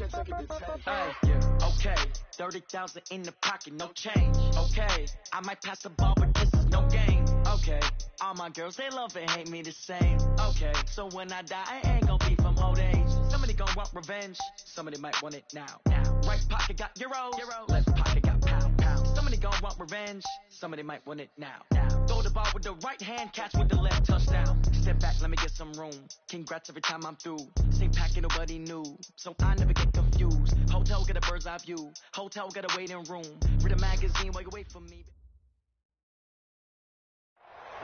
Hey, yeah, okay, 30,000 in the pocket, no change. Okay, I might pass the ball, but this is no game. Okay, all my girls, they love and hate me the same. Okay, so when I die, I ain't gonna be from old age. Somebody gon' want revenge, somebody might want it now. Right pocket got euros, left pocket got pound. Somebody gon' want revenge, somebody might want it now. Throw the ball with the right hand, catch with the left, touchdown. Step back, let me get some room. Congrats every time I'm through. Same packet, nobody knew, so I never get confused. Hotel get a bird's eye view, hotel get a waiting room. Read a magazine while you wait for me.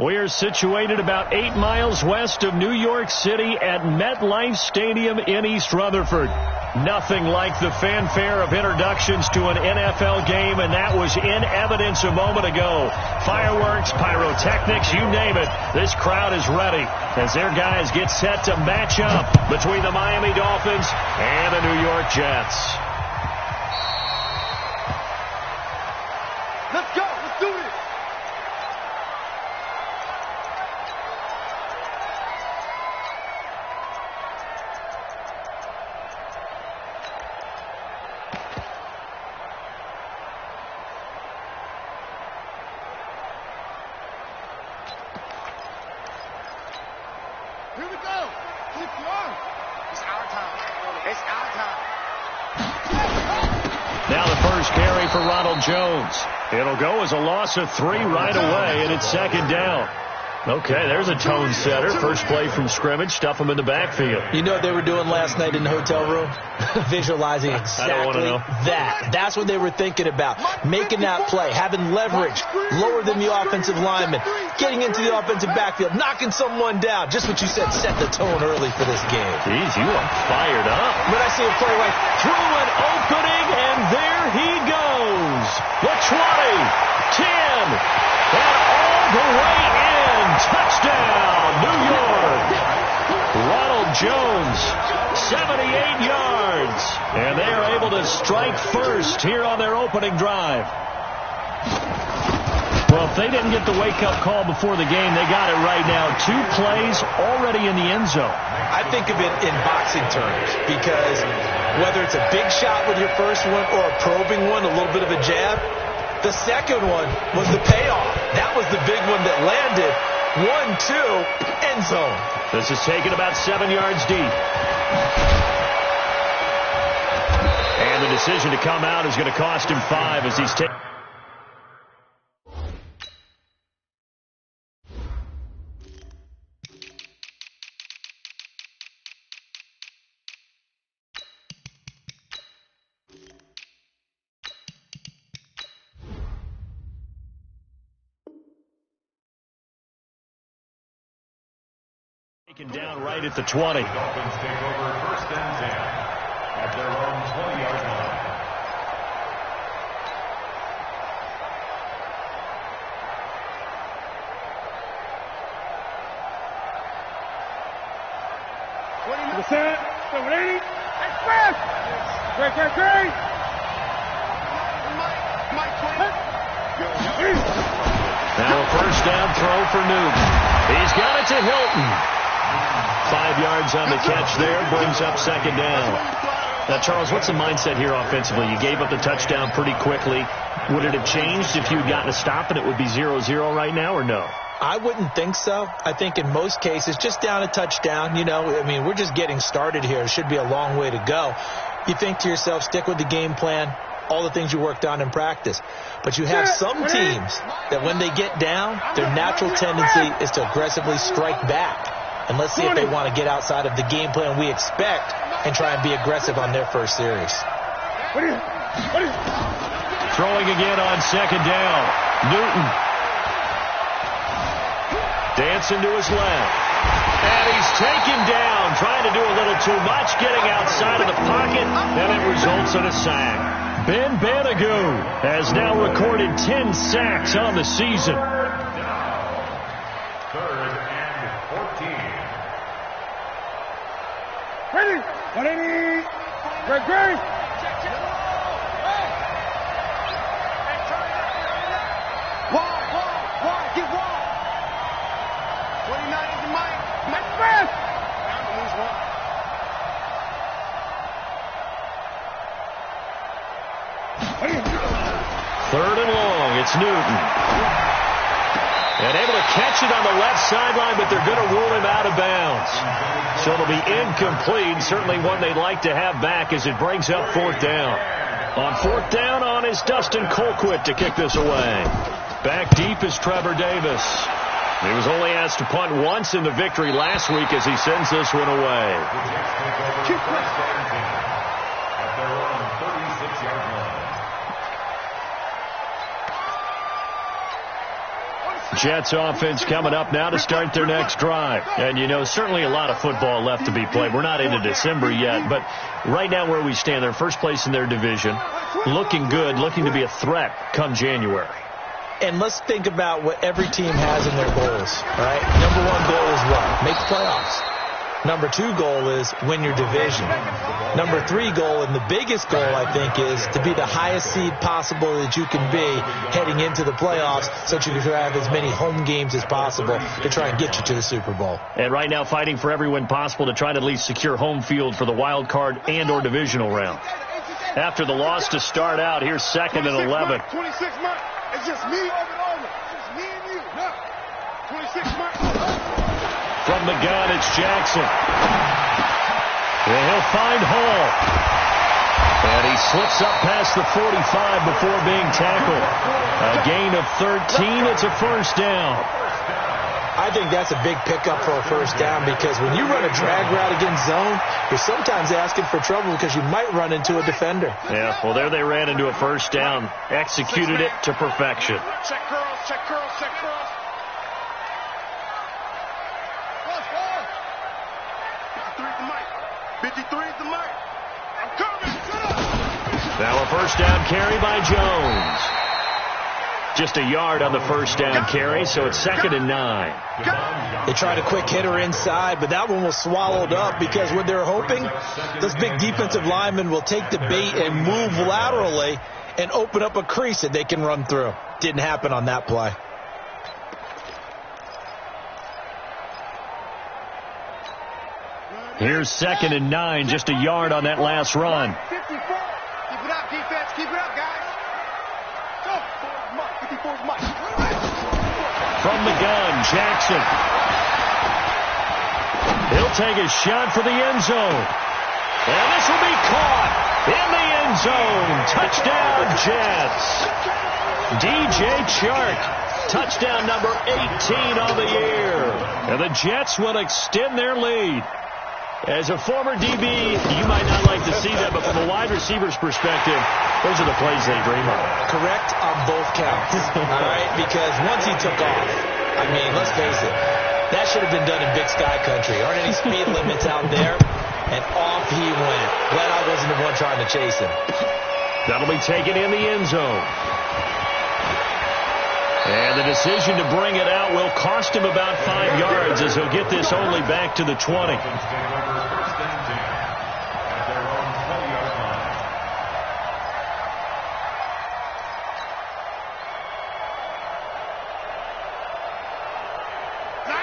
We are situated about 8 miles west of New York City at MetLife Stadium in East Rutherford. Nothing like the fanfare of introductions to an NFL game, and that was in evidence a moment ago. Fireworks, pyrotechnics, you name it. This crowd is ready as their guys get set to match up between the Miami Dolphins and the New York Jets. Let's go. Let's do this. Here we go. It's our time. It's our time. Now the first carry for Ronald Jones. It'll go as a loss of 3 right away, and it's second down. Okay, there's a tone setter. First play from scrimmage. Stuff them in the backfield. You know what they were doing last night in the hotel room? Visualizing exactly that. That's what they were thinking about. Making that play, having leverage, lower than the offensive lineman, getting into the offensive backfield, knocking someone down. Just what you said, set the tone early for this game. Jeez, you are fired up. When I see a play like through an opening, and there he goes. The 20, 10, and all the way in. Touchdown, New York. Ronald Jones, 78 yards. And they are able to strike first here on their opening drive. Well, if they didn't get the wake-up call before the game, they got it right now. 2 plays already in the end zone. I think of it in boxing terms because whether it's a big shot with your first one or a probing one, a little bit of a jab, the second one was the payoff. That was the big one that landed. 1-2, end zone. This is taken about 7 yards deep. And the decision to come out is going to cost him 5 as he's taken. Taken down right at the 20. Dolphins take over first and 10 at their own 20-yard line. Set. W11. Express. Great. Now a first down throw for Newton. He's got it to Hilton. 5 yards on the catch there, brings up second down. Now, Charles, what's the mindset here offensively? You gave up the touchdown pretty quickly. Would it have changed if you had gotten a stop and it would be 0-0 right now, or no? I wouldn't think so. I think in most cases, just down a touchdown, we're just getting started here. It should be a long way to go. You think to yourself, stick with the game plan, all the things you worked on in practice. But you have some teams that when they get down, their natural tendency is to aggressively strike back. And let's see if they want to get outside of the game plan we expect and try and be aggressive on their first series. Throwing again on second down. Newton. Dancing to his left. And he's taken down, trying to do a little too much, getting outside of the pocket, and it results in a sack. Ben Banagou has now recorded 10 sacks on the season. Third and 14. Ready. 180. Great. Wide. Get wide. 29 is the mic. Express. It's Newton. And able to catch it on the left sideline, but they're going to rule him out of bounds. So it'll be incomplete. Certainly one they'd like to have back as it brings up 4th down. On 4th down on is Dustin Colquitt to kick this away. Back deep is Trevor Davis. He was only asked to punt once in the victory last week as he sends this one away. At their own 36-yard line. Jets offense coming up now to start their next drive. And, you know, certainly a lot of football left to be played. We're not into December yet, but right now where we stand, they're first place in their division, looking good, looking to be a threat come January. And let's think about what every team has in their goals, right? Number 1 goal is what? Make the playoffs. Number 2 goal is win your division. Number 3 goal, and the biggest goal, I think, is to be the highest seed possible that you can be heading into the playoffs so that you can have as many home games as possible to try and get you to the Super Bowl. And right now fighting for every win possible to try to at least secure home field for the wild card and or divisional round. After the loss to start out, here's 2nd and 11. 26 months. It's just me over and over. It's just me and you. No. 26 months. From the gun, it's Jackson. And he'll find Hall. And he slips up past the 45 before being tackled. A gain of 13. It's a 1st down. I think that's a big pickup for a 1st down because when you run a drag route against zone, you're sometimes asking for trouble because you might run into a defender. Yeah, well, there they ran into a 1st down. Executed it to perfection. Check curls, check curls, check curls. 53 is the mic. I'm coming. Now a 1st down carry by Jones. Just a yard on the 1st down carry, so it's 2nd and 9. They tried a quick hitter inside, but that one was swallowed up because what they're hoping, those big defensive linemen will take the bait and move laterally and open up a crease that they can run through. Didn't happen on that play. Here's 2nd and 9, just a yard on that last run. 54. Keep it up, defense. Keep it up, guys. Go. 54's Mike. From the gun, Jackson. He'll take a shot for the end zone. And this will be caught in the end zone. Touchdown, Jets. DJ Chark. Touchdown number 18 on the year. And the Jets will extend their lead. As a former DB, you might not like to see that, but from a wide receiver's perspective, those are the plays they dream of. Correct on both counts, all right? Because once he took off, I mean, let's face it, that should have been done in Big Sky Country. Aren't any speed limits out there? And off he went. Glad I wasn't the one trying to chase him. That'll be taken in the end zone. And the decision to bring it out will cost him about 5 yards as he'll get this only back to the 20.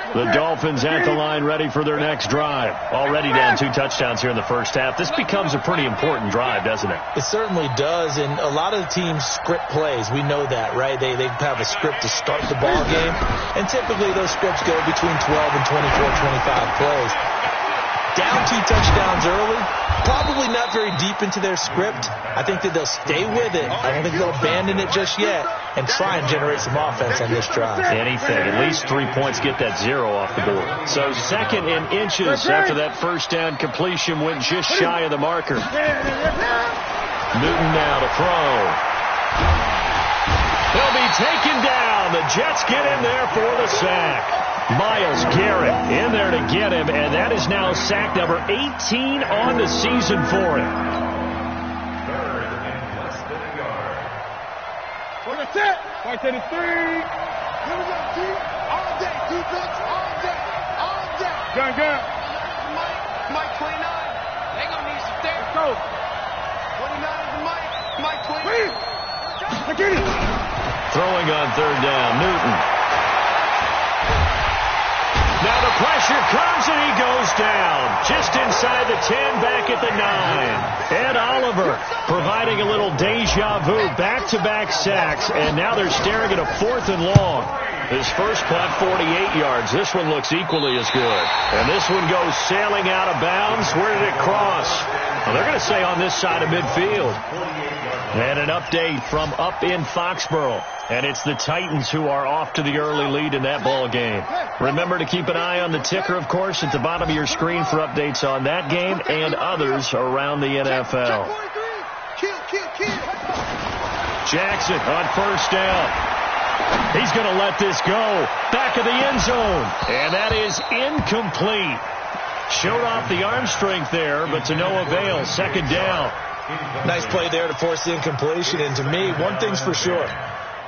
The Dolphins at the line ready for their next drive. Already down 2 touchdowns here in the first half. This becomes a pretty important drive, doesn't it? It certainly does, and a lot of the teams script plays. We know that, right? They have a script to start the ball game, and typically those scripts go between 12 and 24, 25 plays. Down 2 touchdowns early, probably not very deep into their script. I think that they'll stay with it. I don't think they'll abandon it just yet and try and generate some offense on this drive. Anything. At least 3 points get that 0 off the board. So 2nd and inches after that 1st down completion went just shy of the marker. Newton now to throw. He'll be taken down. The Jets get in there for the sack. Myles Garrett in there to get him, and that is now sack number 18 on the season for him. 3rd and less than a yard. Well, that's it. Right to the 3. Here we go, G. All day, defense, all day, all day. Gun. Mike 29. They gonna need some stairs. Go. 29 is the Mike 20. I get it. Throwing on 3rd down, Newton. Now to the pressure comes, and he goes down. Just inside the 10, back at the 9. Ed Oliver providing a little deja vu, back-to-back sacks, and now they're staring at a 4th and long. His first punt, 48 yards. This one looks equally as good. And this one goes sailing out of bounds. Where did it cross? Well, they're going to say on this side of midfield. And an update from up in Foxborough. And it's the Titans who are off to the early lead in that ball game. Remember to keep an eye on the ticker, of course, at the bottom of your screen for updates on that game and others around the NFL. Jackson on first down. He's going to let this go. Back of the end zone. And that is incomplete. Showed off the arm strength there, but to no avail. Second down. Nice play there to force the incompletion. And to me, one thing's for sure.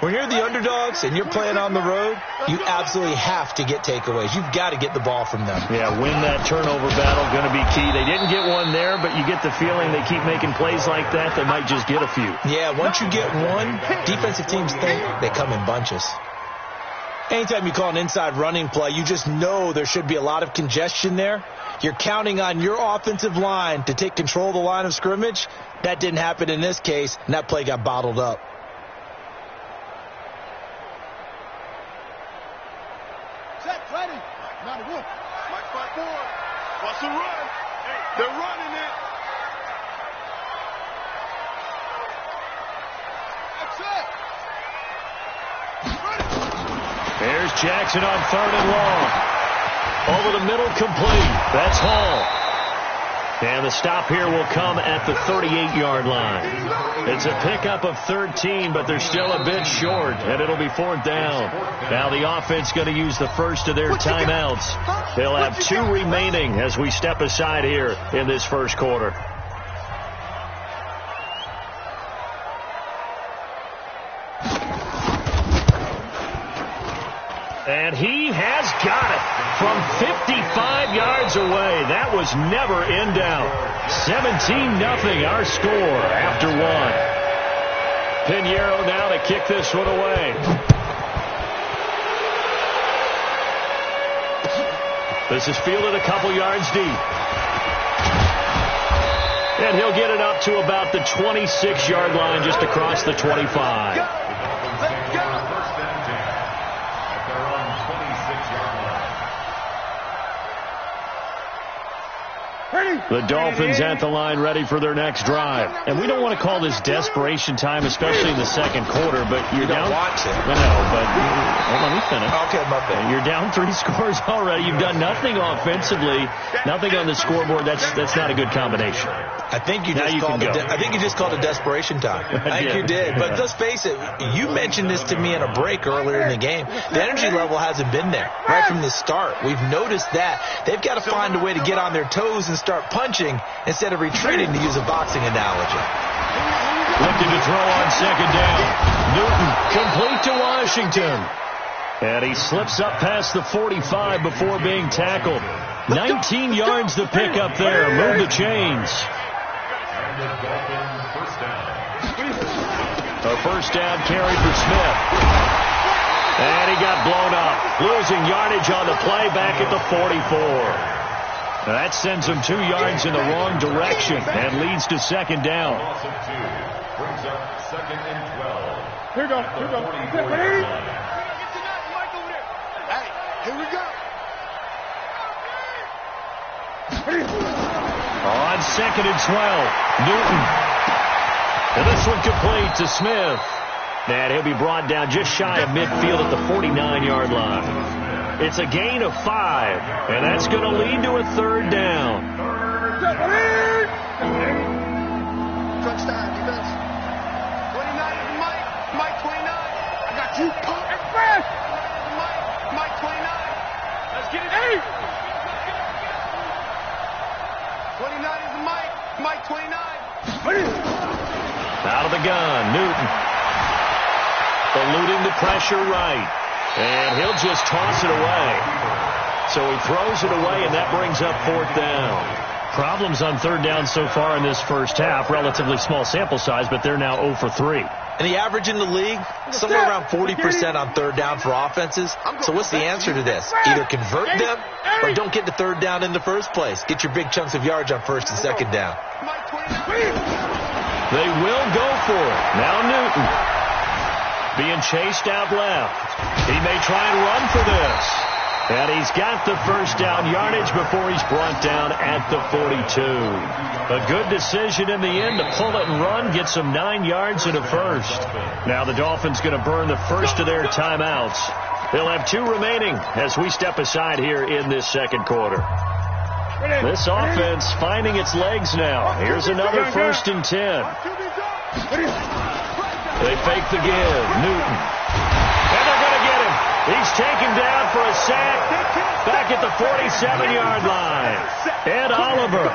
When you're the underdogs and you're playing on the road, you absolutely have to get takeaways. You've got to get the ball from them. Yeah, win that turnover battle, going to be key. They didn't get one there, but you get the feeling they keep making plays like that, they might just get a few. Yeah, once you get one, defensive teams think they come in bunches. Anytime you call an inside running play, you just know there should be a lot of congestion there. You're counting on your offensive line to take control of the line of scrimmage. That didn't happen in this case, and that play got bottled up. What's a run? They're running it. That's it. There's Jackson on 3rd and long. Over the middle, complete. That's Hall. And the stop here will come at the 38-yard line. It's a pickup of 13, but they're still a bit short, and it'll be 4th down. Now the offense going to use the first of their timeouts. They'll have 2 remaining as we step aside here in this first quarter. And he has got it from 55 yards away. That was never in doubt. 17-0 our score after 1. Pinheiro now to kick this one away. This is fielded a couple yards deep. And he'll get it up to about the 26-yard line just across the 25. The Dolphins at the line ready for their next drive. And we don't want to call this desperation time, especially in the second quarter, but you're down. Want to. I know, but let me finish. Okay, my bad. You're down 3 scores already. You've done nothing offensively, nothing on the scoreboard. That's not a good combination. I think you just called it desperation time. I think you did. But let's face it, you mentioned this to me in a break earlier in the game. The energy level hasn't been there right from the start. We've noticed that. They've got to find a way to get on their toes and start punching instead of retreating, to use a boxing analogy. Looking to throw on second down. Newton complete to Washington. And he slips up past the 45 before being tackled. 19 yards to pick up there. Move the chains. A first down carry for Smith. And he got blown up. Losing yardage on the play back at the 44. That sends him 2 yards in the wrong direction and leads to second down. Brings up 2nd and 12. Here we go. Hey, here we go. On 2nd and 12, Newton. And this one complete to Smith. And he'll be brought down just shy of midfield at the 49-yard line. It's a gain of 5, and that's going to lead to a 3rd down. Crunch time, defense. 29 is Mike. Mike 29. I got you. Express. Mike 29. Let's get it. 29 is Mike. Mike 29. Out of the gun, Newton. Eluding the pressure right. And he'll just toss it away. So he throws it away, and that brings up 4th down. Problems on 3rd down so far in this first half. Relatively small sample size, but they're now 0 for 3. And the average in the league, somewhere around 40% on third down for offenses. So what's the answer to this? Either convert them or don't get to third down in the first place. Get your big chunks of yards on first and second down. They will go for it. Now Newton being chased out left. He may try and run for this. And he's got the first down yardage before he's brought down at the 42. A good decision in the end to pull it and run, get some 9 yards and a first. Now the Dolphins going to burn the first of their timeouts. They'll have 2 remaining as we step aside here in this second quarter. This offense finding its legs now. Here's another 1st and 10. They fake the give. Newton. And they're going to get him. He's taken down for a sack back at the 47-yard line. Ed Oliver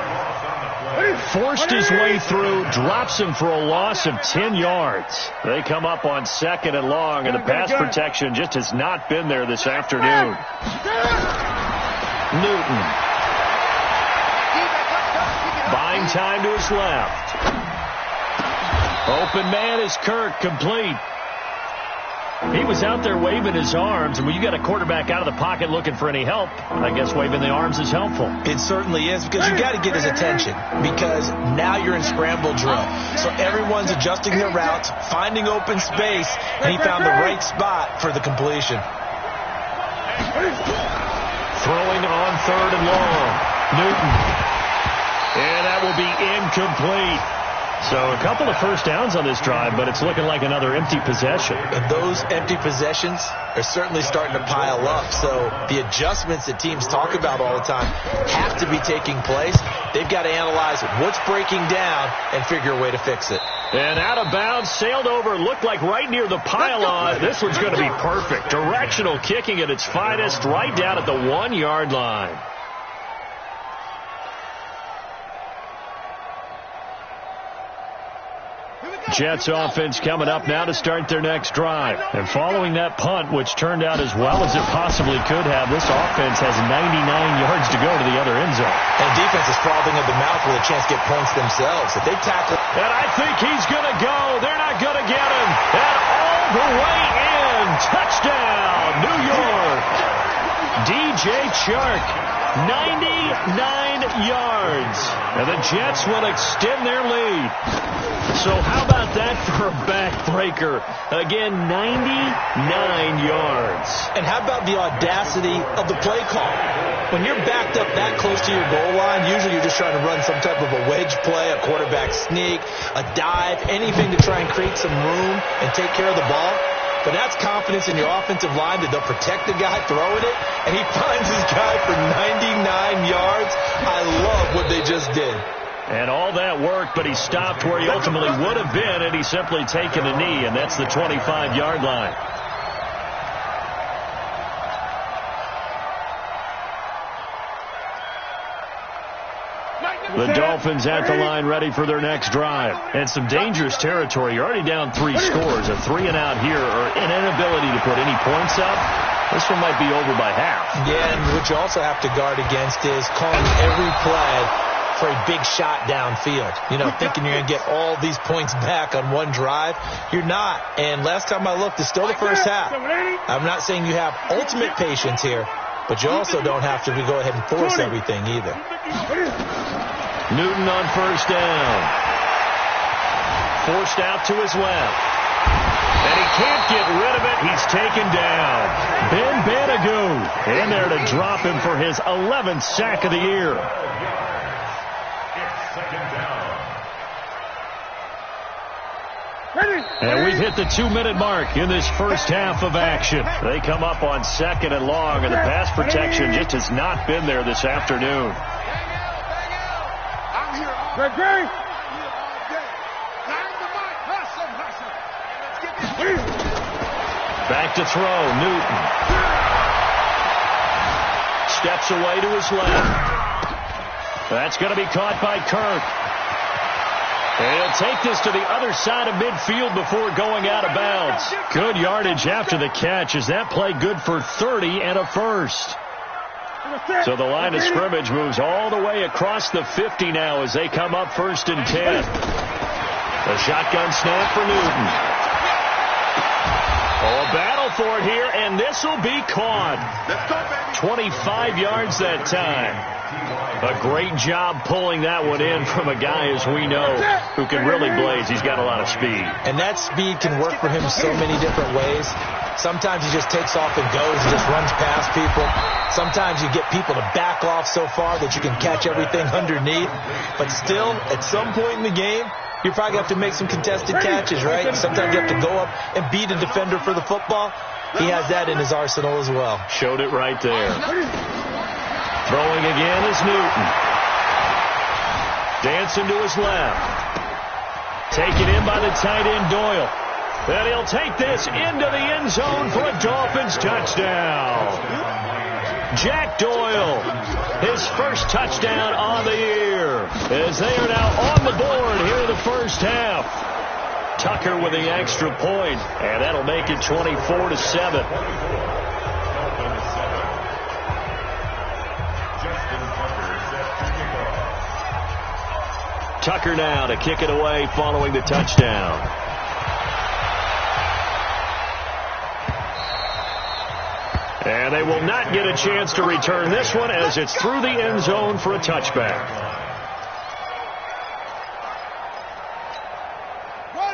forced his way through, drops him for a loss of 10 yards. They come up on 2nd and long, and the pass protection just has not been there this afternoon. Newton. Buying time to his left. Open man is Kirk, complete. He was out there waving his arms, and when you got a quarterback out of the pocket looking for any help, I guess waving the arms is helpful. It certainly is, because you got to get his attention, because now you're in scramble drill. So everyone's adjusting their routes, finding open space, and he found the right spot for the completion. Throwing on 3rd and long. Newton. And that will be incomplete. So a couple of first downs on this drive, but it's looking like another empty possession. And those empty possessions are certainly starting to pile up. So the adjustments that teams talk about all the time have to be taking place. They've got to analyze what's breaking down and figure a way to fix it. And out of bounds, sailed over, looked like right near the pylon. This one's going to be perfect. Directional kicking at its finest, right down at the 1-yard line. Jets offense coming up now to start their next drive. And following that punt, which turned out as well as it possibly could have, this offense has 99 yards to go to the other end zone. And defense is frothing at the mouth with a chance to get points themselves. If they tackle... And I think he's going to go. They're not going to get him. And all the way in. Touchdown, New York. DJ Chark, 99 yards. And the Jets will extend their lead. So how about that for a backbreaker? Again, 99 yards. And how about the audacity of the play call? When you're backed up that close to your goal line, usually you're just trying to run some type of a wedge play, a quarterback sneak, a dive, anything to try and create some room and take care of the ball. But that's confidence in your offensive line that they'll protect the guy throwing it, and he finds his guy for 99 yards. I love what they just did. And all that work, but he stopped where he ultimately would have been, and he's simply taken a knee, and that's the 25-yard line. The Dolphins at the line ready for their next drive. And some dangerous territory. You're already down 3 scores. A 3-and-out here or an inability to put any points up. This one might be over by half. Yeah, and what you also have to guard against is calling every play for a big shot downfield. You know, thinking you're going to get all these points back on one drive. You're not. And last time I looked, it's still the first half. I'm not saying you have ultimate patience here, but you also don't have to go ahead and force everything either. Newton on first down. Forced out to his left. And he can't get rid of it. He's taken down. Ben Banagoo in there to drop him for his 11th sack of the year. And we've hit the 2-minute mark in this first half of action. They come up on 2nd and long, and the pass protection just has not been there this afternoon. Back to throw, Newton. Steps away to his left. That's going to be caught by Kirk. And he'll take this to the other side of midfield before going out of bounds. Good yardage after the catch. Is that play good for 30 and a first? So the line of scrimmage moves all the way across the 50 now as they come up 1st and 10. A shotgun snap for Newton. Oh, a battle for it here, and this will be caught. 25 yards that time. A great job pulling that one in from a guy, as we know, who can really blaze. He's got a lot of speed. And that speed can work for him so many different ways. Sometimes he just takes off and goes and just runs past people. Sometimes you get people to back off so far that you can catch everything underneath. But still, at some point in the game, you probably have to make some contested catches, right? Sometimes you have to go up and beat a defender for the football. He has that in his arsenal as well. Showed it right there. Throwing again is Newton. Dancing to his left. Taken in by the tight end Doyle. And he'll take this into the end zone for a Dolphins touchdown. Jack Doyle, his first touchdown on the year, as they are now on the board here in the first half. Tucker with the extra point, and that'll make it 24-7. Tucker now to kick it away following the touchdown. And they will not get a chance to return this one as it's through the end zone for a touchback.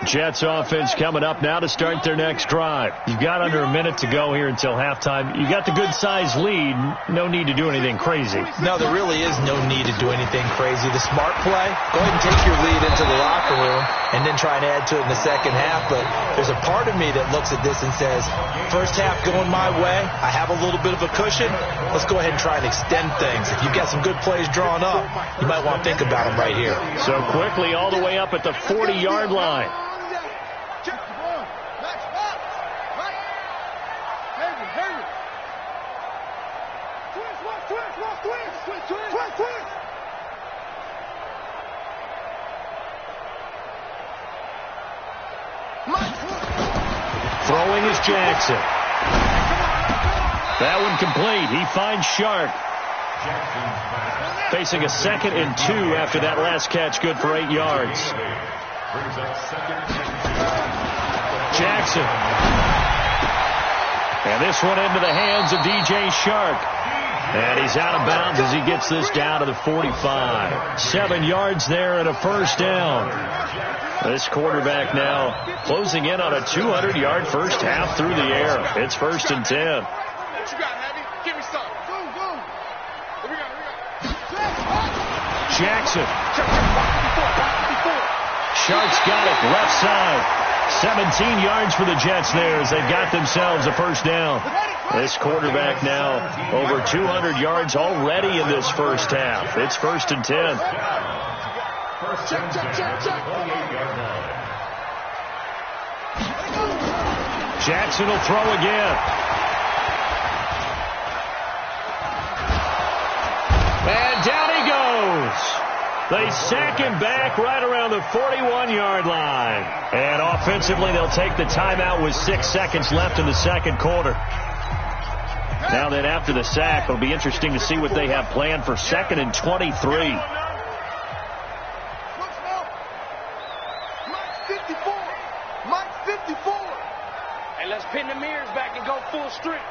Jets offense coming up now to start their next drive. You've got under a minute to go here until halftime. You got the good-sized lead. No need to do anything crazy. No, there really is no need to do anything crazy. The smart play, go ahead and take your lead into the locker room and then try and add to it in the second half. But there's a part of me that looks at this and says, first half going my way, I have a little bit of a cushion. Let's go ahead and try and extend things. If you've got some good plays drawn up, you might want to think about them right here. So quickly all the way up at the 40-yard line. Throwing is Jackson. That one complete. He finds Shark. Facing a 2nd and 2 after that last catch, good for 8 yards. Jackson. And this one into the hands of DJ Shark. And he's out of bounds as he gets this down to the 45. 7 yards there and a first down. This quarterback now closing in on a 200-yard first half through the air. It's 1st and 10. What you got, Heavy? Give me some. Go. Here we go. Jackson. Shark's got it left side. 17 yards for the Jets there as they've got themselves a first down. This quarterback now over 200 yards already in this first half. It's 1st and 10. Jackson will throw again. And down he goes. They sack him back right around the 41-yard line. And offensively, they'll take the timeout with 6 seconds left in the second quarter. Now then, after the sack, it'll be interesting to see what they have planned for 2nd and 23. Pin the mirrors back and go full strength.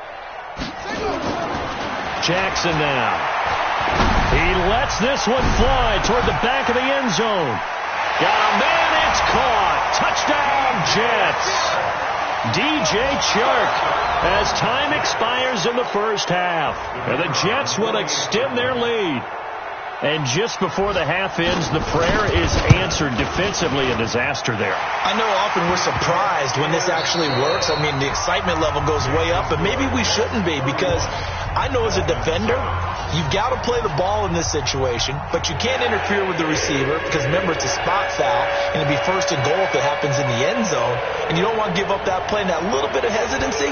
Jackson now. He lets this one fly toward the back of the end zone. Got a man, it's caught. Touchdown, Jets. DJ Chark as time expires in the first half. And the Jets will extend their lead. And just before the half ends, the prayer is answered defensively. A disaster there. I know often we're surprised when this actually works. I mean, the excitement level goes way up, but maybe we shouldn't be, because I know as a defender, you've got to play the ball in this situation, but you can't interfere with the receiver because, remember, it's a spot foul, and it'd be 1st and goal if it happens in the end zone, and you don't want to give up that play. And that little bit of hesitancy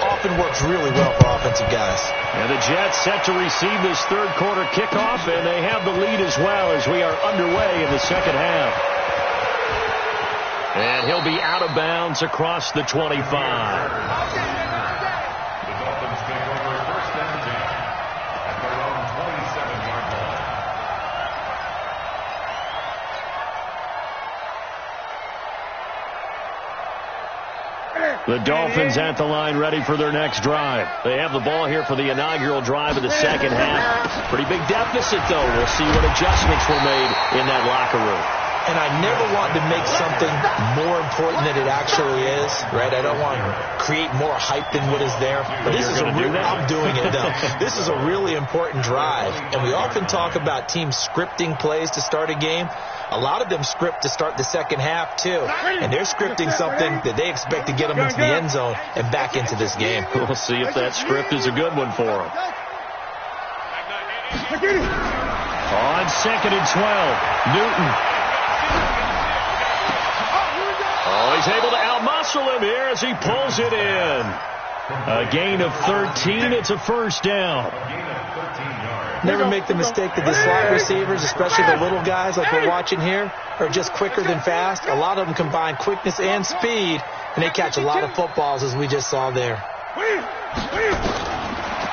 often works really well for offensive guys. And the Jets set to receive this third quarter kickoff, and they have the lead as well as we are underway in the second half. And he'll be out of bounds across the 25. The Dolphins take over 1st and 10 at their own 27-yard line. The Dolphins at the line ready for their next drive. They have the ball here for the inaugural drive of the second half. Pretty big deficit, though. We'll see what adjustments were made in that locker room. And I never want to make something more important than it actually is, right? I don't want to create more hype than what is there. But this is I'm doing it, though. This is a really important drive. And we often talk about teams scripting plays to start a game. A lot of them script to start the second half, too. And they're scripting something that they expect to get them into the end zone and back into this game. We'll see if that script is a good one for them. On 2nd and 12, Newton. Oh, he's able to outmuscle him here as he pulls it in. A gain of 13. It's a first down. Never make the mistake that the slot receivers, especially the little guys like we're watching here, are just quicker than fast. A lot of them combine quickness and speed, and they catch a lot of footballs, as we just saw there.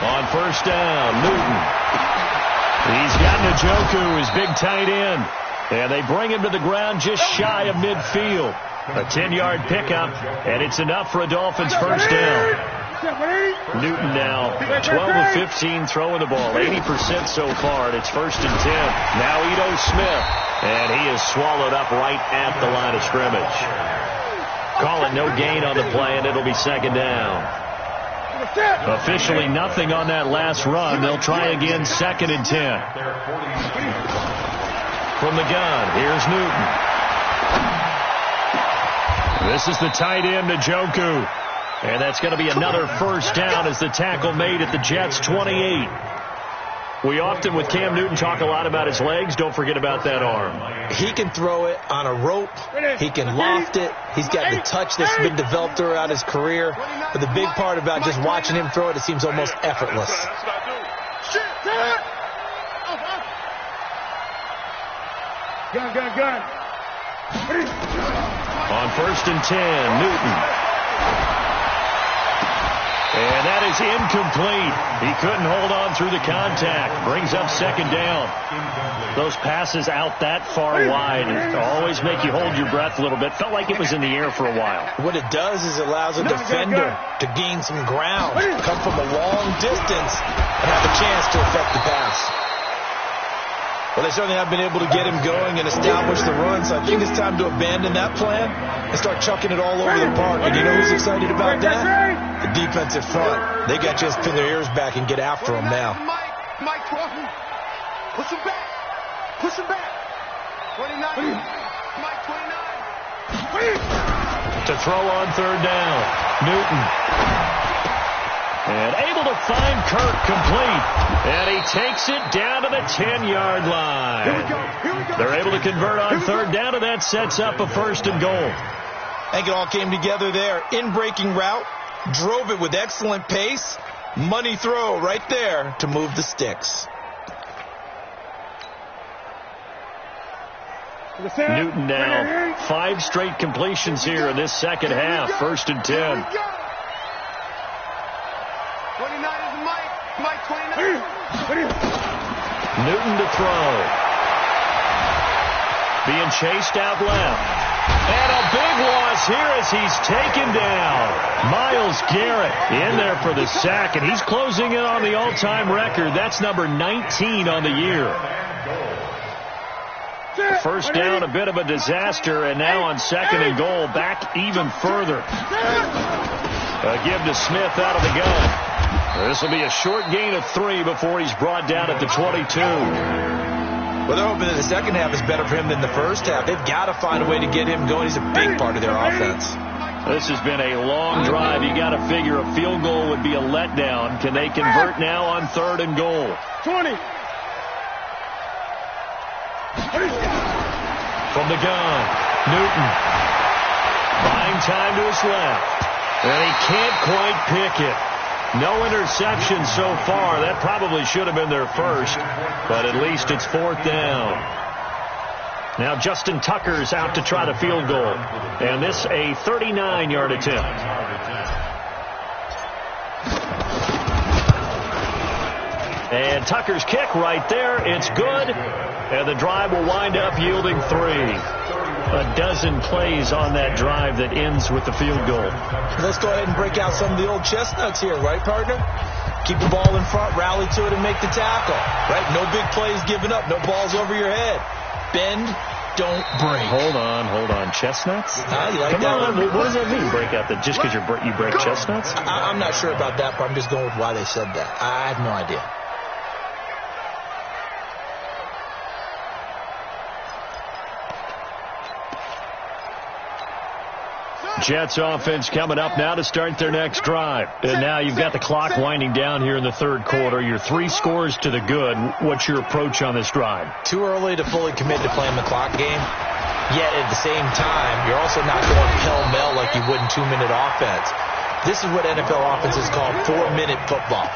On first down, Newton. He's got Njoku, his big tight end. And they bring him to the ground just shy of midfield. A 10-yard pickup, and it's enough for a Dolphins first down. Newton now 12 of 15 throwing the ball, 80% so far, and it's 1st and 10. Now Ito Smith, and he is swallowed up right at the line of scrimmage. Call it no gain on the play, and it'll be 2nd down. Officially nothing on that last run. They'll try again, 2nd and 10. From the gun, here's Newton. This is the tight end, Njoku. And that's going to be another first down as the tackle made at the Jets' 28. We often, with Cam Newton, talk a lot about his legs. Don't forget about that arm. He can throw it on a rope. He can loft it. He's got the touch that's been developed throughout his career. But the big part about just watching him throw it, it seems almost effortless. Gun. On 1st and 10, Newton. And that is incomplete. He couldn't hold on through the contact. Brings up 2nd down. Those passes out that far wide always make you hold your breath a little bit. Felt like it was in the air for a while. What it does is it allows a defender to gain some ground, come from a long distance, and have a chance to affect the pass. Well, they certainly have been able to get him going and establish the run, so I think it's time to abandon that plan and start chucking it all over the park. And you know who's excited about that? The defensive front. They got to just pin their ears back and get after him now. Mike, push him back. 29. Mike, 29. To throw on 3rd down, Newton. And able to find Kirk complete. And he takes it down to the 10-yard line. Here we go. They're able to convert on 3rd down, and that sets up a 1st and goal. I think it all came together there. In-breaking route, drove it with excellent pace. Money throw right there to move the sticks. Newton now 5 straight completions here in this second half. 1st and 10. 29 is Mike 29. Newton to throw. Being chased out left. And a big loss here as he's taken down. Myles Garrett in there for the sack, and he's closing in on the all-time record. That's number 19 on the year. First down, a bit of a disaster, and now on 2nd and goal, back even further. A give to Smith out of the gun. This will be a short gain of 3 before he's brought down at the 22. Well, they're hoping that the second half is better for him than the first half. They've got to find a way to get him going. He's a big part of their offense. This has been a long drive. You got to figure a field goal would be a letdown. Can they convert now on 3rd and goal? 20. From the gun, Newton. Buying time to his left. And he can't quite pick it. No interception so far. That probably should have been their first, but at least it's 4th down. Now Justin Tucker's out to try the field goal, and this a 39-yard attempt. And Tucker's kick right there. It's good, and the drive will wind up yielding 3. a dozen plays on that drive that ends with the field goal. Let's go ahead and break out some of the old chestnuts here, right, partner? Keep the ball in front, rally to it, and make the tackle. Right? No big plays given up, no balls over your head. Bend, don't break. Hold on. Chestnuts? You like Come that on, one? what does that mean, break out? Just because you break chestnuts? I'm not sure about that, but I'm just going with why they said that. I have no idea. Jets offense coming up now to start their next drive. And now you've got the clock winding down here in the third quarter. You're 3 scores to the good. What's your approach on this drive? Too early to fully commit to playing the clock game. Yet at the same time, you're also not going pell-mell like you would in 2-minute offense. This is what NFL offenses call 4-minute football.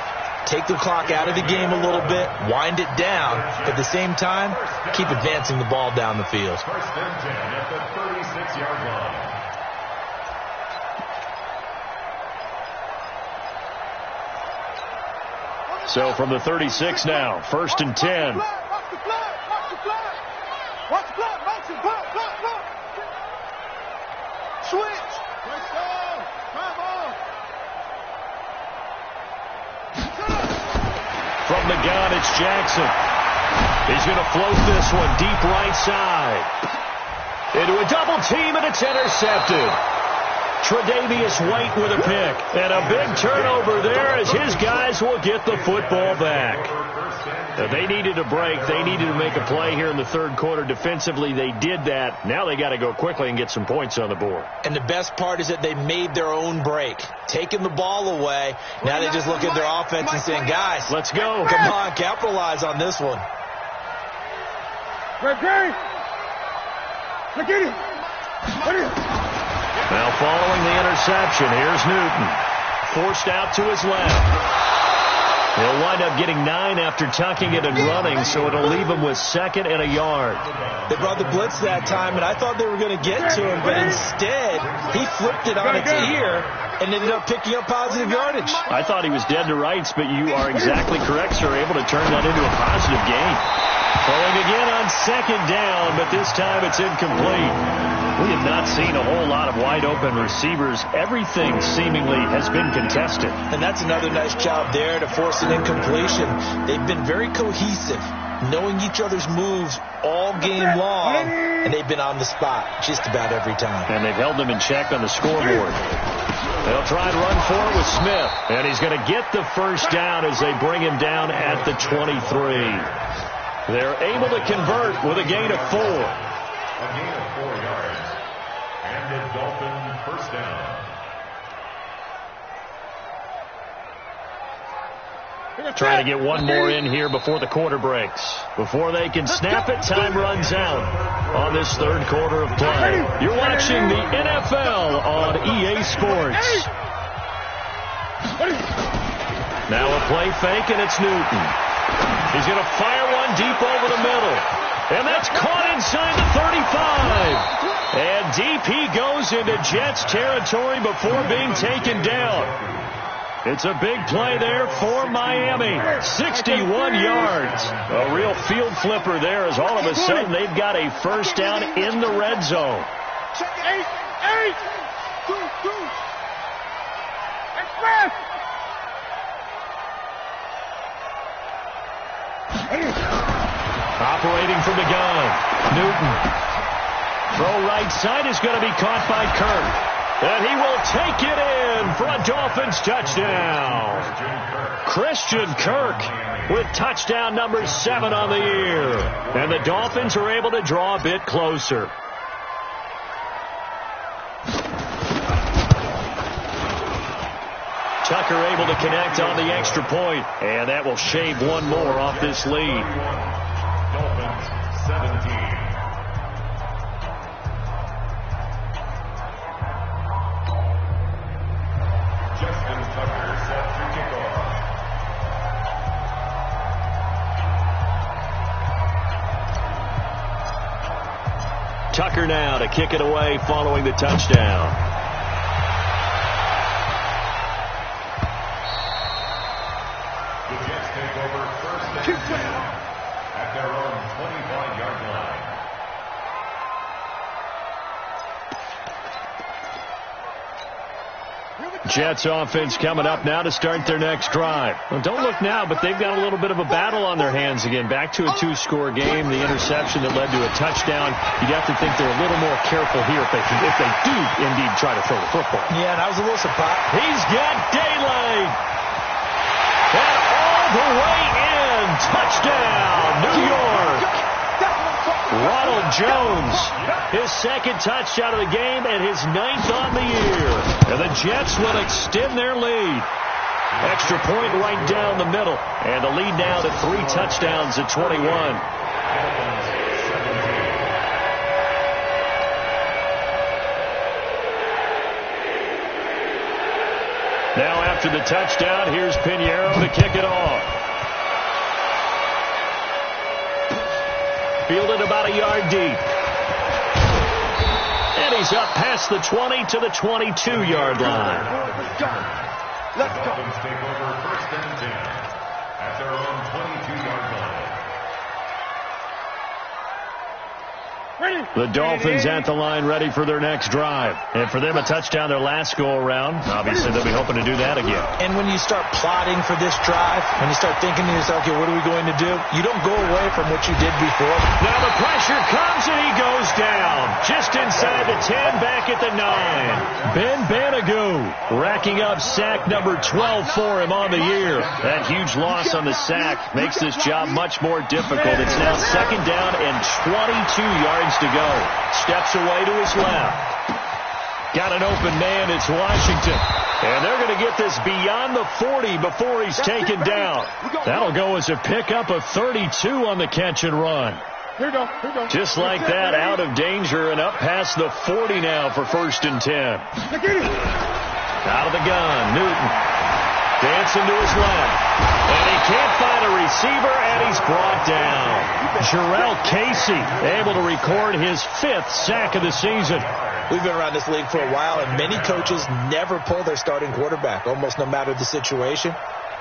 Take the clock out of the game a little bit, wind it down, but at the same time, keep advancing the ball down the field. First and 10 at the 36-yard line. So from the 36 now, first and 10. Watch the flag. Switch. Let's go. Come on. From the gun, it's Jackson. He's going to float this one deep right side. Into a double team, and it's intercepted. Tre'Davious White with a pick. And a big turnover there as his guys will get the football back. They needed a break. They needed to make a play here in the third quarter. Defensively, they did that. Now they got to go quickly and get some points on the board. And the best part is that they made their own break. Taking the ball away. Now they just look at their offense and saying, guys, let's go. Come on, capitalize on this one. Look at it. Now following the interception, here's Newton. Forced out to his left. He'll wind up getting 9 after tucking it and running, so it'll leave him with 2nd and a yard. They brought the blitz that time, and I thought they were going to get to him, but instead, he flipped it on its ear and ended up picking up positive yardage. I thought he was dead to rights, but you are exactly correct, sir. Able to turn that into a positive gain. Throwing again on 2nd down, but this time it's incomplete. We have not seen a whole lot of wide-open receivers. Everything seemingly has been contested. And that's another nice job there to force an incompletion. They've been very cohesive, knowing each other's moves all game long, and they've been on the spot just about every time. And they've held them in check on the scoreboard. They'll try and run for it with Smith, and he's going to get the first down as they bring him down at the 23. They're able to convert with a gain of 4. A gain of 4 yards. And the Dolphin first down. Trying to get one more in here before the quarter breaks. Before they can snap it, time runs out on this third quarter of play. You're watching the NFL on EA Sports. Now a play fake, and it's Newton. He's going to fire one deep over the middle. And that's caught inside the 35. And deep he goes into Jets territory before being taken down. It's a big play there for Miami. 61 yards. A real field flipper there as all of a sudden they've got a first down in the red zone. Check it. 8. 2. Express. Operating from the gun. Newton. Throw right side is going to be caught by Kirk. And he will take it in for a Dolphins touchdown. Christian Kirk with touchdown number 7 on the year. And the Dolphins are able to draw a bit closer. Tucker able to connect on the extra point, and that will shave one more off this lead. Dolphins 17. Justin Tucker set to kick off. Tucker now to kick it away following the touchdown. The Jets take over first and 10 at their own 25-yard line. Jets offense coming up now to start their next drive. Well, don't look now, but they've got a little bit of a battle on their hands again. Back to a 2-score game. The interception that led to a touchdown. You got to think they're a little more careful here if they do indeed try to throw the football. Yeah, and I was a little surprised. He's got daylight. And all the way in. Touchdown, New York. Ronald Jones, his second touchdown of the game and his 9th on the year. And the Jets will extend their lead. Extra point right down the middle. And the lead now to 3 touchdowns at 21. Now after the touchdown, here's Pinheiro to kick it off. Fielded about a yard deep. And he's up past the 20 to the 22-yard line. Let's go. Dolphins take over first and 10 at their own 22-yard line. The Dolphins at the line ready for their next drive. And for them, a touchdown their last go-around. Obviously, they'll be hoping to do that again. And when you start plotting for this drive, when you start thinking to yourself, okay, what are we going to do? You don't go away from what you did before. Now the pressure comes and he goes down. Just inside the 10, back at the 9. Ben Banagou racking up sack number 12 for him on the year. That huge loss on the sack makes this job much more difficult. It's now second down and 22 yards to go. Steps away to his left. Got an open man. It's Washington. And they're going to get this beyond the 40 before he's taken down. That'll go as a pickup of 32 on the catch and run. Here we go. Just like that, out of danger and up past the 40 now for first and 10. Out of the gun, Newton. Dancing to his left. And he can't find a receiver, and he's brought down. Jarrell Casey able to record his 5th sack of the season. We've been around this league for a while, and many coaches never pull their starting quarterback, almost no matter the situation.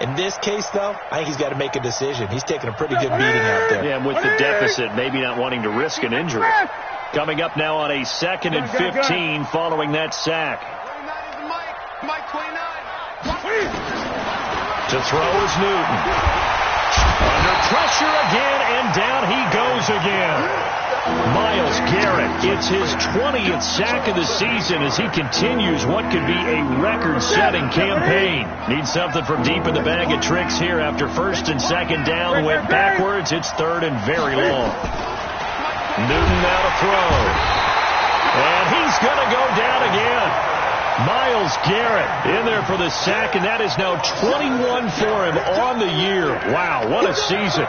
In this case, though, I think he's got to make a decision. He's taking a pretty good beating out there. Yeah, and with the deficit, maybe not wanting to risk an injury. Coming up now on a 2nd and 15 following that sack. Mike 29. To throw is Newton. Under pressure again, and down he goes again. Myles Garrett, it's his 20th sack of the season as he continues what could be a record-setting campaign. Needs something from deep in the bag of tricks here after first and second down. Went backwards. It's third and very long. Newton now to throw. And he's going to go down again. Myles Garrett in there for the sack, and that is now 21 for him on the year. Wow, what a season.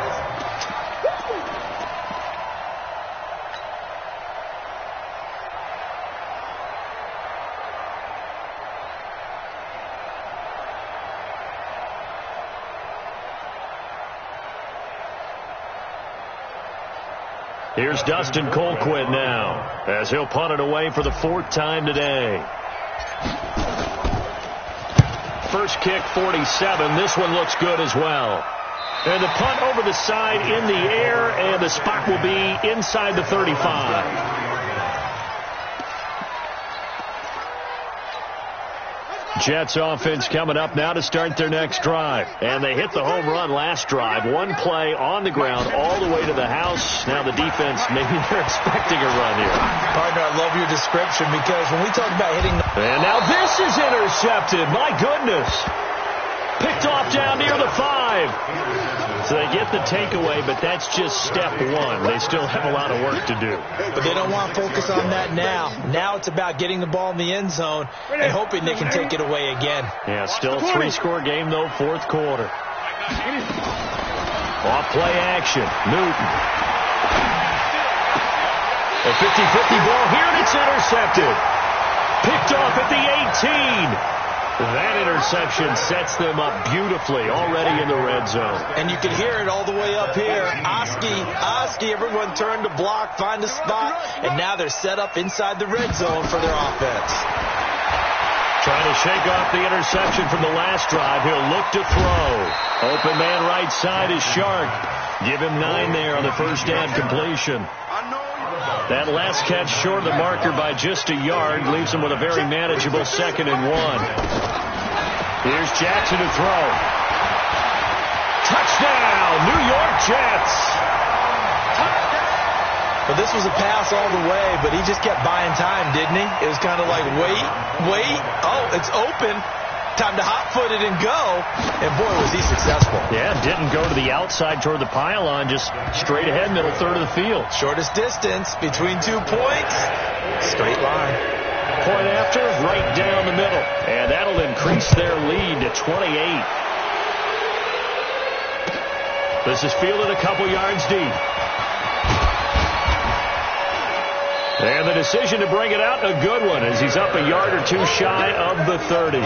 Here's Dustin Colquitt now as he'll punt it away for the 4th time today. First kick, 47. This one looks good as well. And the punt over the side in the air, and the spot will be inside the 35. Jets offense coming up now to start their next drive. And they hit the home run last drive. One play on the ground all the way to the house. Now the defense, maybe they're expecting a run here. Partner, I love your description because when we talk about hitting... And now this is intercepted. My goodness. Picked off down near the 5. So they get the takeaway, but that's just step 1. They still have a lot of work to do. But they don't want to focus on that now. Now it's about getting the ball in the end zone and hoping they can take it away again. Yeah, still a 3-score game, though, 4th quarter. Off play action. Newton. A 50-50 ball here, and it's intercepted. Picked off at the 18. That interception sets them up beautifully already in the red zone. And you can hear it all the way up here. Oski, everyone turned to block, find a spot, and now they're set up inside the red zone for their offense. Trying to shake off the interception from the last drive. He'll look to throw. Open man right side is Shark. Give him 9 there on the first down completion. That last catch short of the marker by just a yard leaves him with a very manageable 2nd and 1. Here's Jackson to throw. Touchdown, New York Jets. Well, this was a pass all the way, but he just kept buying time, didn't he? It was kind of like, wait. Oh, it's open. Time to hot-foot it and go. And, boy, was he successful. Yeah, didn't go to the outside toward the pylon, just straight ahead, middle third of the field. Shortest distance between 2 points. Straight line. Point after, right down the middle. And that'll increase their lead to 28. This is fielded a couple yards deep. And the decision to bring it out, a good one, as he's up a yard or two shy of the 30.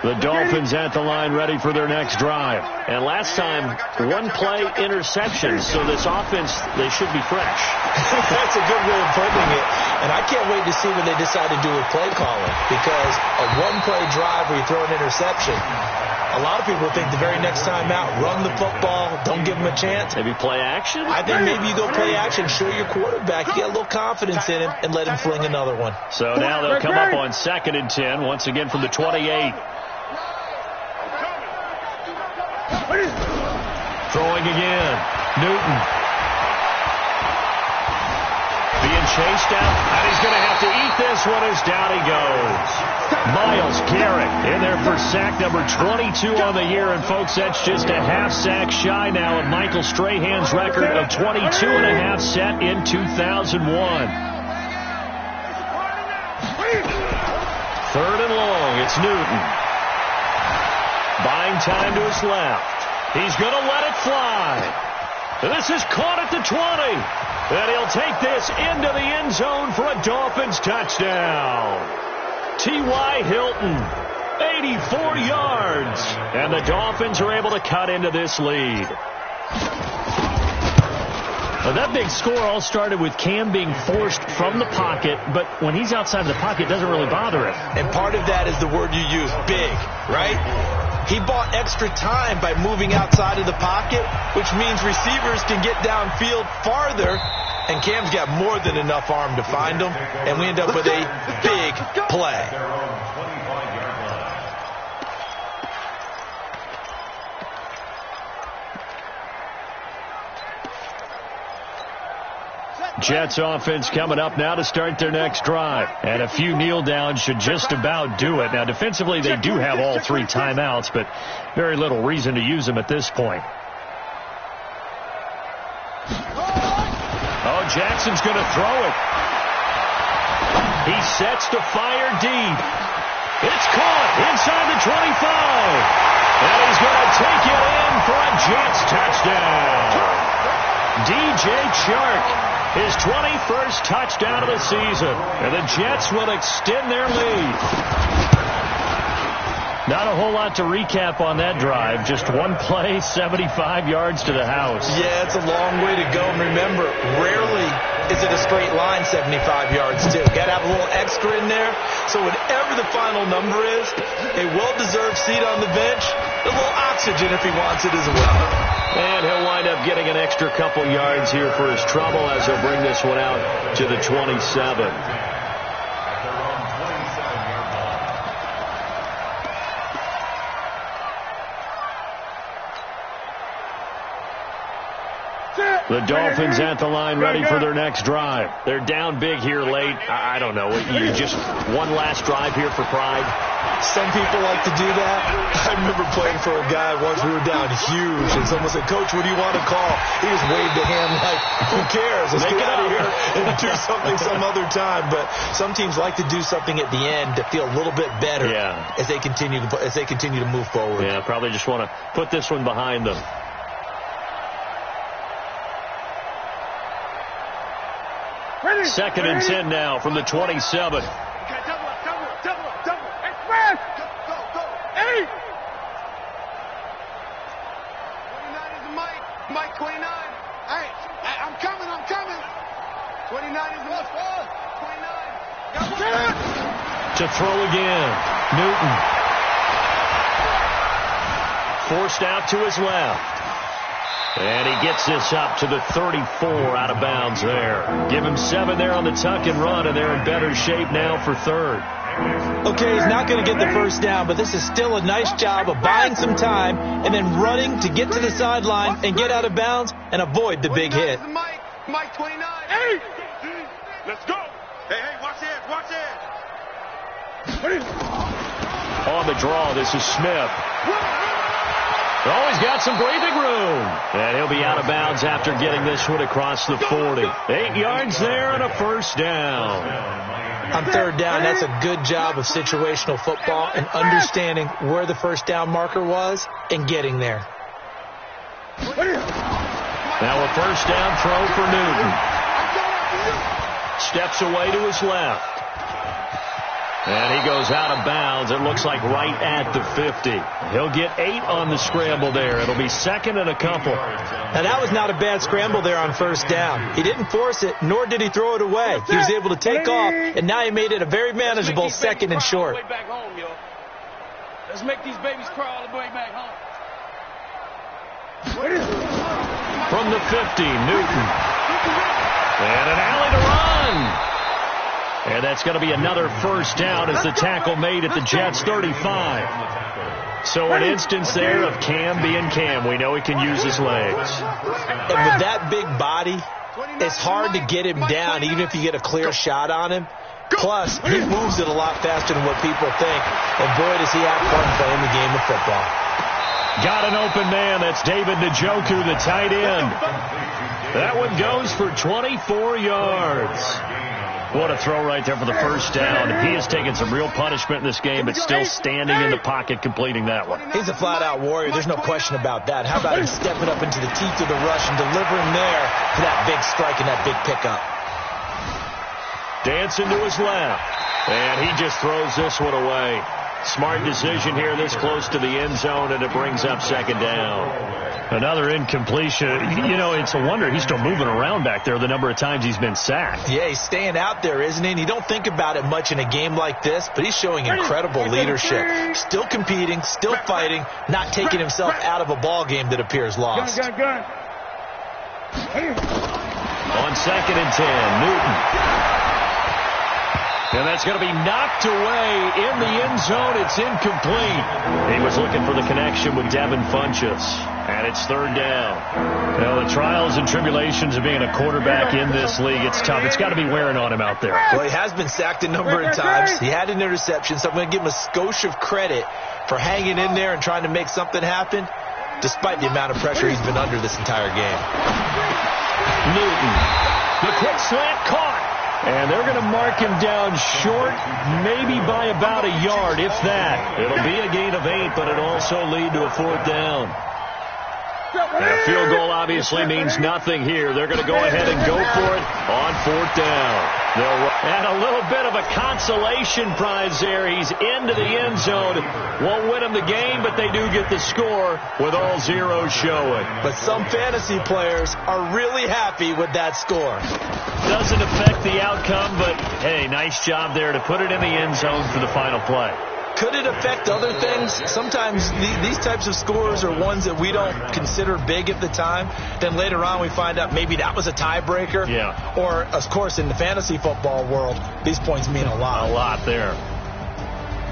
The Dolphins at the line ready for their next drive. And last time, one-play interception, so this offense, they should be fresh. That's a good way of putting it. And I can't wait to see what they decide to do with play calling, because a one-play drive where you throw an interception, a lot of people think the very next time out, run the football, don't give them a chance. Maybe play action? I think maybe you go play action, show your quarterback, you get a little confidence in him, and let him fling another one. So now they'll come up on 2nd and 10, once again from the 28. Throwing again. Newton. Being chased out, and he's going to have to eat this one as down he goes. Myles Garrett in there for sack number 22 on the year. And, folks, that's just a half sack shy now of Michael Strahan's record of 22.5 set in 2001. 3rd and long. It's Newton. Buying time to his left. He's going to let it fly. This is caught at the 20. And he'll take this into the end zone for a Dolphins touchdown. T.Y. Hilton, 84 yards. And the Dolphins are able to cut into this lead. Well, that big score all started with Cam being forced from the pocket, but when he's outside of the pocket, it doesn't really bother him. And part of that is the word you use, big, right? He bought extra time by moving outside of the pocket, which means receivers can get downfield farther, and Cam's got more than enough arm to find him, and we end up with a big play. Jets offense coming up now to start their next drive. And a few kneel downs should just about do it. Now, defensively, they do have all 3 timeouts, but very little reason to use them at this point. Oh, Jackson's going to throw it. He sets to fire deep. It's caught inside the 25. And he's going to take it in for a Jets touchdown. DJ Chark. His 21st touchdown of the season. And the Jets will extend their lead. Not a whole lot to recap on that drive. Just one play, 75 yards to the house. Yeah, it's a long way to go. And remember, rarely is it a straight line 75 yards, too. Got to have a little extra in there. So whatever the final number is, a well-deserved seat on the bench, a little oxygen if he wants it as well. And he'll wind up getting an extra couple yards here for his trouble as he'll bring this one out to the 27. The Dolphins at the line ready for their next drive. They're down big here late. I don't know. You just one last drive here for pride. Some people like to do that. I remember playing for a guy once. We were down huge, and someone said, "Coach, what do you want to call?" He just waved a hand like, "Who cares? Let's get out of here and do something some other time." But some teams like to do something at the end to feel a little bit better as they continue to move forward. Yeah, probably just want to put this one behind them. Ready, 2nd and 10 now from the 27. Double. Express. Go. 8. 29 is Mike 29. Hey, I'm coming. 29 is Mike. 29. To throw again. Newton. Forced out to his left. And he gets this up to the 34 out of bounds there. Give him 7 there on the tuck and run, and they're in better shape now for third. Okay, he's not going to get the first down, but this is still a nice job of buying some time and then running to get to the sideline and get out of bounds and avoid the big hit. Mike 29. Hey! Let's go. Hey, watch it, watch it. On the draw, this is Smith. Oh, he's got some breathing room. And he'll be out of bounds after getting this one across the 40. 8 yards there and a first down. On third down, that's a good job of situational football and understanding where the first down marker was and getting there. Now a first down throw for Newton. Steps away to his left. And he goes out of bounds. It looks like right at the 50. He'll get 8 on the scramble there. It'll be second and a couple. Now, that was not a bad scramble there on first down. He didn't force it, nor did he throw it away. He was able to take off, and now he made it a very manageable second and short. Let's make these babies crawl all the way back home. From the 50, Newton. And an alley to run. And that's going to be another first down as the tackle made at the Jets' 35. So an instance there of Cam being Cam. We know he can use his legs. And with that big body, it's hard to get him down even if you get a clear shot on him. Plus, he moves it a lot faster than what people think. And boy, does he have fun playing the game of football. Got an open man. That's David Njoku, the tight end. That one goes for 24 yards. What a throw right there for the first down. He has taken some real punishment in this game, but still standing in the pocket completing that one. He's a flat-out warrior. There's no question about that. How about him stepping up into the teeth of the rush and delivering there for that big strike and that big pickup? Dancing to his left. And he just throws this one away. Smart decision here this close to the end zone, and it brings up second down. Another incompletion. You know, it's a wonder he's still moving around back there the number of times he's been sacked. Yeah, he's staying out there, isn't he? And you don't think about it much in a game like this, but he's showing incredible leadership. Still competing, still fighting, not taking himself out of a ball game that appears lost. On second and 10, Newton. And that's going to be knocked away in the end zone. It's incomplete. He was looking for the connection with Devin Funchess. And it's third down. Well, the trials and tribulations of being a quarterback in this league, it's tough. It's got to be wearing on him out there. Well, he has been sacked a number of times. He had an interception, so I'm going to give him a skosh of credit for hanging in there and trying to make something happen, despite the amount of pressure he's been under this entire game. Newton. The quick slant caught. And they're going to mark him down short, maybe by about a yard, if that. It'll be a gain of 8, but it'll also lead to a fourth down. And a field goal obviously means nothing here. They're going to go ahead and go for it on fourth down. And a little bit of a consolation prize there. He's into the end zone. Won't win him the game, but they do get the score with all zeros showing. But some fantasy players are really happy with that score. Doesn't affect the outcome, but, hey, nice job there to put it in the end zone for the final play. Could it affect other things? Sometimes these types of scores are ones that we don't consider big at the time. Then later on we find out maybe that was a tiebreaker. Yeah. Or, of course, in the fantasy football world, these points mean a lot. A lot there.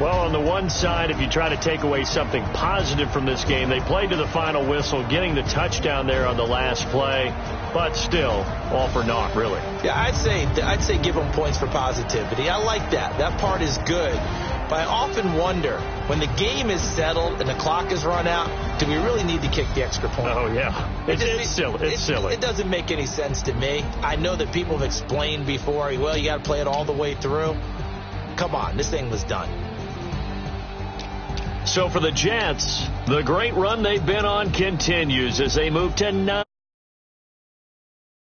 Well, on the one side, if you try to take away something positive from this game, they played to the final whistle, getting the touchdown there on the last play, but still, all for naught, really. Yeah, I'd say give them points for positivity. I like that. That part is good. But I often wonder, when the game is settled and the clock is run out, do we really need to kick the extra point? Oh, yeah. It's silly. It doesn't make any sense to me. I know that people have explained before, well, you got to play it all the way through. Come on, this thing was done. So for the Jets, the great run they've been on continues as they move to 9.